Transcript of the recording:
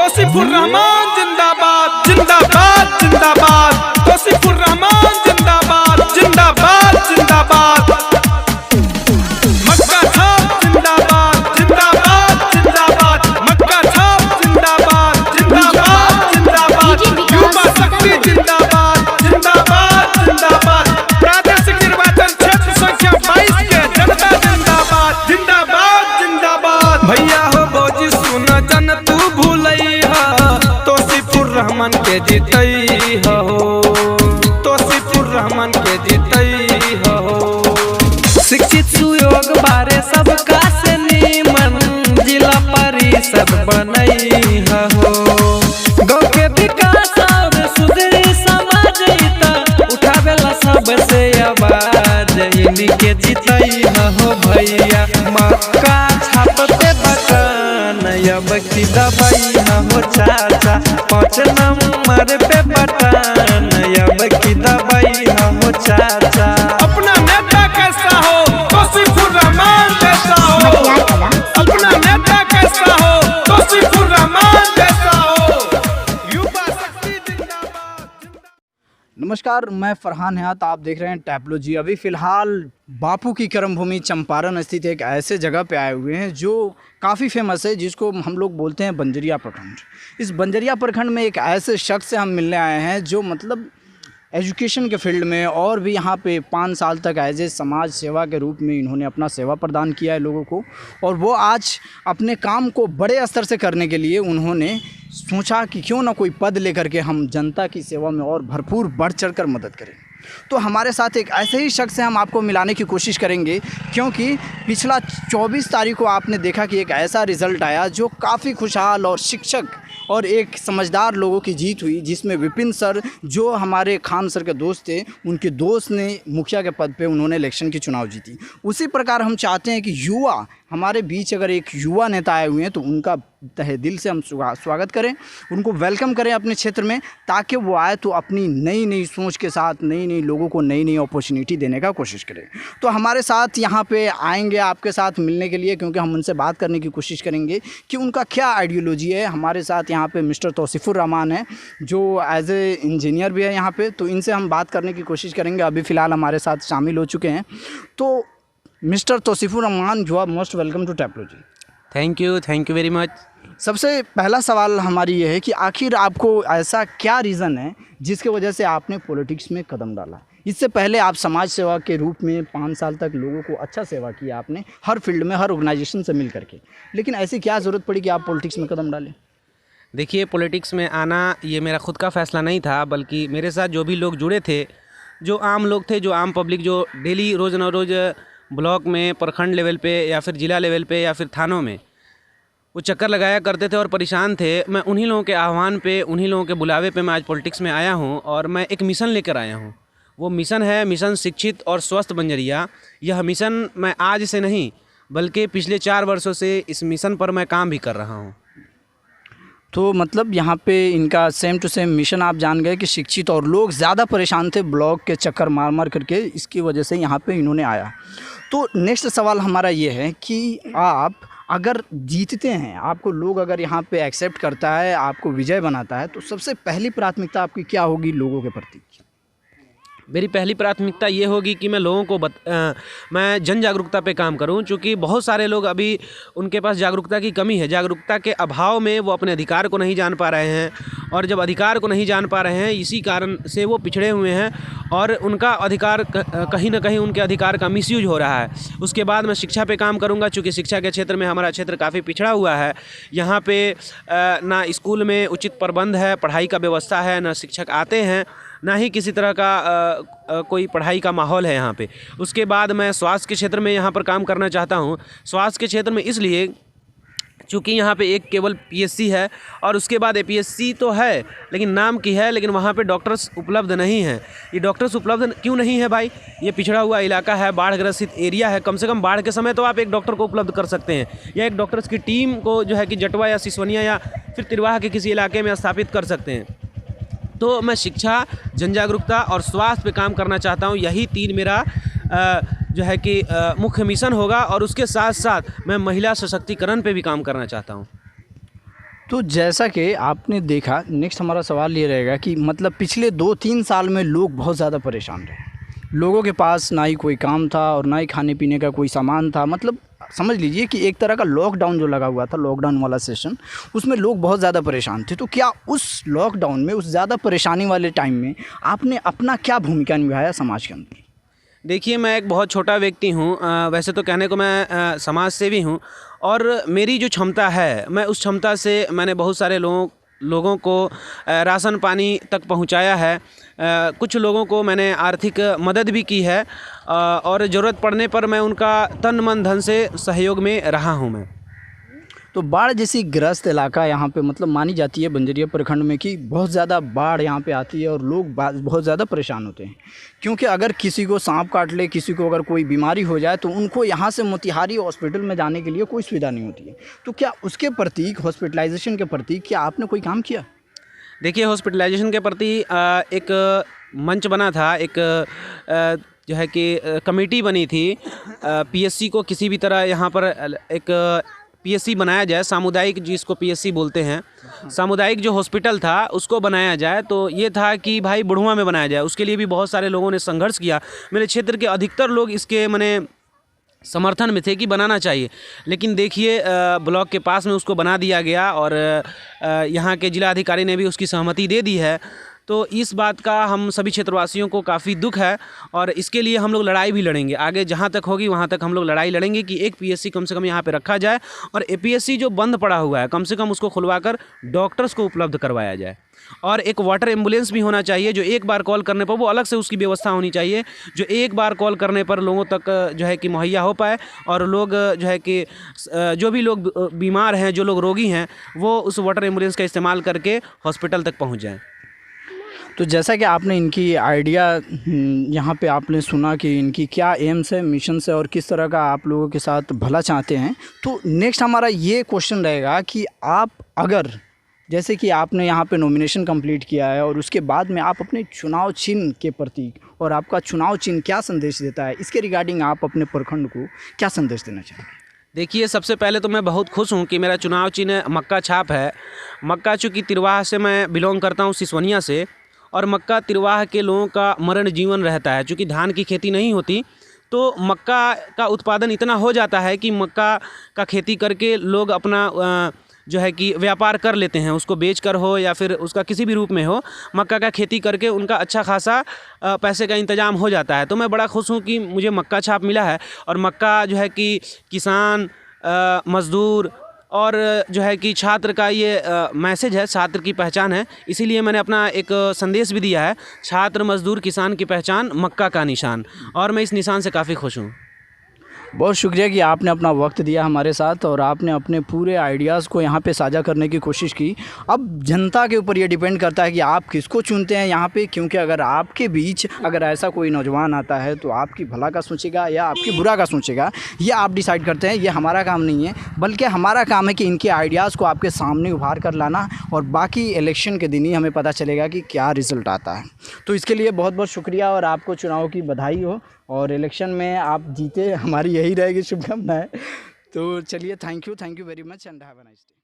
तौसीफुर रहमान जिंदाबाद जिंदाबाद जिंदाबाद। तौसीफुर रहमान जिंदाबाद जिंदाबाद जिंदाबाद। मक्का छाप जिंदाबाद जिंदाबाद जिंदाबाद। मक्का छाप जिंदाबाद जिंदाबाद जिंदाबाद। युवा शक्ति जिंदाबाद जिंदाबाद जिंदाबाद। प्रादेशिक निर्वाचन क्षेत्र संख्या 22 के जनता जिंदाबाद जिंदाबाद जिंदाबाद। भैया हो भौजी सुन जन तू भूलई हा, तौसीफुर रहमान के जीतई हो, तौसीफुर रहमान के जीतई हो। शिक्षित सुयोग बारे सबका से नीमन जिला परिषद बनई हो। गाँव के विकास और सुधरी समाज उठावेला सबसे आवाज इनके जीतई हो भैया। मक्का छापते बटन अब की दबाई हो चाचा, 5 नंबर पे बटन अब की दबाई हो चाचा। अपना नेता कैसा हो तौसीफुर रहमान जैसा हो, अपना नेता कैसा हो तौसीफुर रहमान जैसा हो। युवा शक्ति जिंदाबाद। नमस्कार, मैं फरहान हयात, आप देख रहे हैं टैबलो जी। अभी फ़िलहाल बापू की कर्मभूमि चंपारण स्थित एक ऐसे जगह पे आए हुए हैं जो काफ़ी फेमस है, जिसको हम लोग बोलते हैं बंजरिया प्रखंड। इस बंजरिया प्रखंड में एक ऐसे शख्स से हम मिलने आए हैं जो मतलब एजुकेशन के फील्ड में और भी यहाँ पे 5 साल तक एज ए समाज सेवा के रूप में इन्होंने अपना सेवा प्रदान किया है लोगों को। और वो आज अपने काम को बड़े स्तर से करने के लिए उन्होंने सोचा कि क्यों ना कोई पद लेकर के हम जनता की सेवा में और भरपूर बढ़ चढ़ कर मदद करें। तो हमारे साथ एक ऐसे ही शख्स से हम आपको मिलाने की कोशिश करेंगे, क्योंकि पिछला 24 तारीख को आपने देखा कि एक ऐसा रिज़ल्ट आया जो काफ़ी खुशहाल और शिक्षक और एक समझदार लोगों की जीत हुई, जिसमें विपिन सर जो हमारे खान सर के दोस्त थे, उनके दोस्त ने मुखिया के पद पे उन्होंने इलेक्शन की चुनाव जीती। उसी प्रकार हम चाहते हैं कि युवा हमारे बीच अगर एक युवा नेता आए हुए हैं तो उनका तहे दिल से हम स्वागत करें, उनको वेलकम करें अपने क्षेत्र में, ताकि वो आए तो अपनी नई नई सोच के साथ नई नई लोगों को नई नई अपॉर्चुनिटी देने का कोशिश करें। तो हमारे साथ यहाँ पे आएंगे आपके साथ मिलने के लिए, क्योंकि हम उनसे बात करने की कोशिश करेंगे कि उनका क्या आइडियोलॉजी है। हमारे साथ यहाँ पे मिस्टर तौसीफुर रहमान है जो एज ए इंजीनियर भी है यहाँ पे, तो इनसे हम बात करने की कोशिश करेंगे। अभी फ़िलहाल हमारे साथ शामिल हो चुके हैं। तो mister Tausifur Rahman, you are most welcome to Tablo ji. Thank you very much. सबसे पहला सवाल हमारी ये है कि आखिर आपको ऐसा क्या रीज़न है जिसके वजह से आपने पॉलिटिक्स में कदम डाला? इससे पहले आप समाज सेवा के रूप में 5 साल तक लोगों को अच्छा सेवा किया आपने, हर फील्ड में, हर ऑर्गेनाइजेशन से मिल करके, लेकिन ऐसी क्या ज़रूरत पड़ी कि आप पॉलिटिक्स में कदम डालें? देखिए, पॉलिटिक्स में आना ये मेरा खुद का फ़ैसला नहीं था, बल्कि मेरे साथ जो भी लोग जुड़े थे, जो आम लोग थे, जो आम पब्लिक, जो डेली रोज़ न रोज़ ब्लॉक में, प्रखंड लेवल पे या फिर ज़िला लेवल पे या फिर थानों में वो चक्कर लगाया करते थे और परेशान थे। मैं उन्हीं लोगों के आह्वान पे, उन्हीं लोगों के बुलावे पे मैं आज पॉलिटिक्स में आया हूँ और मैं एक मिशन लेकर आया हूँ। वो मिशन है मिशन शिक्षित और स्वस्थ बंजरिया। यह मिशन मैं आज से नहीं बल्कि पिछले 4 वर्षों से इस मिशन पर मैं काम भी कर रहा हूँ। तो मतलब यहाँ पे इनका सेम टू सेम मिशन आप जान गए कि शिक्षित, और लोग ज़्यादा परेशान थे ब्लॉक के चक्कर मार मार करके, इसकी वजह से यहाँ पे इन्होंने आया। तो नेक्स्ट सवाल हमारा ये है कि आप अगर जीतते हैं, आपको लोग अगर यहाँ पे एक्सेप्ट करता है, आपको विजय बनाता है, तो सबसे पहली प्राथमिकता आपकी क्या होगी लोगों के प्रति? मेरी पहली प्राथमिकता ये होगी कि मैं लोगों को मैं जन जागरूकता पे काम करूं, क्योंकि बहुत सारे लोग अभी उनके पास जागरूकता की कमी है। जागरूकता के अभाव में वो अपने अधिकार को नहीं जान पा रहे हैं, और जब अधिकार को नहीं जान पा रहे हैं, इसी कारण से वो पिछड़े हुए हैं और उनका अधिकार कहीं ना कहीं उनके अधिकार का मिसयूज हो रहा है। उसके बाद मैं शिक्षा पे काम करूंगा, चूँकि शिक्षा के क्षेत्र में हमारा क्षेत्र काफ़ी पिछड़ा हुआ है। यहाँ पे ना स्कूल में उचित प्रबंध है, पढ़ाई का व्यवस्था है, ना शिक्षक आते हैं, ना ही किसी तरह का कोई पढ़ाई का माहौल है यहाँ पे। उसके बाद मैं स्वास्थ्य के क्षेत्र में यहाँ पर काम करना चाहता हूँ। स्वास्थ्य के क्षेत्र में इसलिए चूँकि यहाँ पे एक केवल पीएचसी है और उसके बाद एपीएचसी तो है लेकिन नाम की है, लेकिन वहाँ पे डॉक्टर्स उपलब्ध नहीं हैं। ये डॉक्टर्स उपलब्ध क्यों नहीं है भाई? ये पिछड़ा हुआ इलाका है, बाढ़ ग्रसित एरिया है। कम से कम बाढ़ के समय तो आप एक डॉक्टर को उपलब्ध कर सकते हैं, या एक डॉक्टर्स की टीम को जो है कि जटवा या सिसवनिया या फिर तिरवाह के किसी इलाके में स्थापित कर सकते हैं। तो मैं शिक्षा, जन जागरूकता और स्वास्थ्य पे काम करना चाहता हूँ। यही 3 मेरा जो है कि मुख्य मिशन होगा, और उसके साथ साथ मैं महिला सशक्तिकरण पे भी काम करना चाहता हूँ। तो जैसा कि आपने देखा, नेक्स्ट हमारा सवाल ये रहेगा कि मतलब पिछले 2-3 साल में लोग बहुत ज़्यादा परेशान रहे। लोगों के पास ना ही कोई काम था और ना ही खाने पीने का कोई सामान था। मतलब समझ लीजिए कि एक तरह का लॉकडाउन जो लगा हुआ था, लॉकडाउन वाला सेशन, उसमें लोग बहुत ज़्यादा परेशान थे। तो क्या उस लॉकडाउन में, उस ज़्यादा परेशानी वाले टाइम में आपने अपना क्या भूमिका निभाया समाज के अंदर? देखिए, मैं एक बहुत छोटा व्यक्ति हूँ। वैसे तो कहने को मैं समाज सेवी हूँ, और मेरी जो क्षमता है, मैं उस क्षमता से मैंने बहुत सारे लोगों को राशन पानी तक पहुँचाया है। कुछ लोगों को मैंने आर्थिक मदद भी की है, और ज़रूरत पड़ने पर मैं उनका तन मन धन से सहयोग में रहा हूँ मैं। तो बाढ़ जैसी ग्रस्त इलाका यहाँ पे मतलब मानी जाती है बंजरिया प्रखंड में कि बहुत ज़्यादा बाढ़ यहाँ पे आती है और लोग बहुत ज़्यादा परेशान होते हैं, क्योंकि अगर किसी को सांप काट ले, किसी को अगर कोई बीमारी हो जाए तो उनको यहाँ से मोतिहारी हॉस्पिटल में जाने के लिए कोई सुविधा नहीं होती है। तो क्या उसके प्रति, हॉस्पिटलाइजेशन के प्रति, क्या आपने कोई काम किया? देखिए, हॉस्पिटलाइजेशन के प्रति एक मंच बना था, एक जो है कि कमेटी बनी थी। पीएससी को किसी भी तरह यहाँ पर एक पीएससी बनाया जाए, सामुदायिक, जिसको पीएससी बोलते हैं, सामुदायिक जो हॉस्पिटल था उसको बनाया जाए। तो ये था कि भाई बुढ़वा में बनाया जाए। उसके लिए भी बहुत सारे लोगों ने संघर्ष किया। मेरे क्षेत्र के अधिकतर लोग इसके समर्थन में थे कि बनाना चाहिए। लेकिन देखिए, ब्लॉक के पास में उसको बना दिया गया, और यहाँ के जिलाधिकारी ने भी उसकी सहमति दे दी है। तो इस बात का हम सभी क्षेत्रवासियों को काफ़ी दुख है, और इसके लिए हम लोग लड़ाई भी लड़ेंगे। आगे जहाँ तक होगी वहाँ तक हम लोग लड़ाई लड़ेंगे कि एक पीएससी कम से कम यहाँ पे रखा जाए, और एपीएससी जो बंद पड़ा हुआ है कम से कम उसको खुलवाकर डॉक्टर्स को उपलब्ध करवाया जाए। और एक वाटर एम्बुलेंस भी होना चाहिए, जो एक बार कॉल करने पर, वो अलग से उसकी व्यवस्था होनी चाहिए, जो एक बार कॉल करने पर लोगों तक जो है कि मुहैया हो पाए, और लोग जो है कि जो भी लोग बीमार हैं, जो लोग रोगी हैं, वो उस वाटर एम्बुलेंस का इस्तेमाल करके हॉस्पिटल तक पहुँच जाएँ। तो जैसा कि आपने इनकी आइडिया यहाँ पे आपने सुना कि इनकी क्या एम्स है, मिशन है, और किस तरह का आप लोगों के साथ भला चाहते हैं, तो नेक्स्ट हमारा ये क्वेश्चन रहेगा कि आप अगर, जैसे कि आपने यहाँ पे नॉमिनेशन कंप्लीट किया है और उसके बाद में आप अपने चुनाव चिन्ह के प्रतीक, और आपका चुनाव चिन्ह क्या संदेश देता है, इसके रिगार्डिंग आप अपने प्रखंड को क्या संदेश देना चाहेंगे? देखिए, सबसे पहले तो मैं बहुत खुश हूँ कि मेरा चुनाव चिन्ह मक्का छाप है। मक्का चूँकि तिरवाह से मैं बिलोंग करता हूँ, सिसवनिया से, और मक्का तिरवाह के लोगों का मरण जीवन रहता है। चूँकि धान की खेती नहीं होती, तो मक्का का उत्पादन इतना हो जाता है कि मक्का का खेती करके लोग अपना जो है कि व्यापार कर लेते हैं, उसको बेचकर हो या फिर उसका किसी भी रूप में हो, मक्का का खेती करके उनका अच्छा खासा पैसे का इंतजाम हो जाता है। तो मैं बड़ा खुश हूँ कि मुझे मक्का छाप मिला है, और मक्का जो है कि किसान, मजदूर और जो है कि छात्र का ये मैसेज है, छात्र की पहचान है। इसीलिए मैंने अपना एक संदेश भी दिया है, छात्र, मजदूर, किसान की पहचान, मक्का का निशान, और मैं इस निशान से काफ़ी खुश हूँ। बहुत शुक्रिया कि आपने अपना वक्त दिया हमारे साथ, और आपने अपने पूरे आइडियाज़ को यहाँ पे साझा करने की कोशिश की। अब जनता के ऊपर ये डिपेंड करता है कि आप किसको चुनते हैं यहाँ पे, क्योंकि अगर आपके बीच अगर ऐसा कोई नौजवान आता है तो आपकी भला का सोचेगा या आपकी बुरा का सोचेगा, ये आप डिसाइड करते हैं। ये हमारा काम नहीं है, बल्कि हमारा काम है कि इनके आइडियाज़ को आपके सामने उभार कर लाना, और बाकी इलेक्शन के दिन ही हमें पता चलेगा कि क्या रिज़ल्ट आता है। तो इसके लिए बहुत बहुत शुक्रिया, और आपको चुनाव की बधाई हो, और इलेक्शन में आप जीते, हमारी यही रहेगी शुभकामनाएं। तो चलिए, thank you very much, and have a nice day.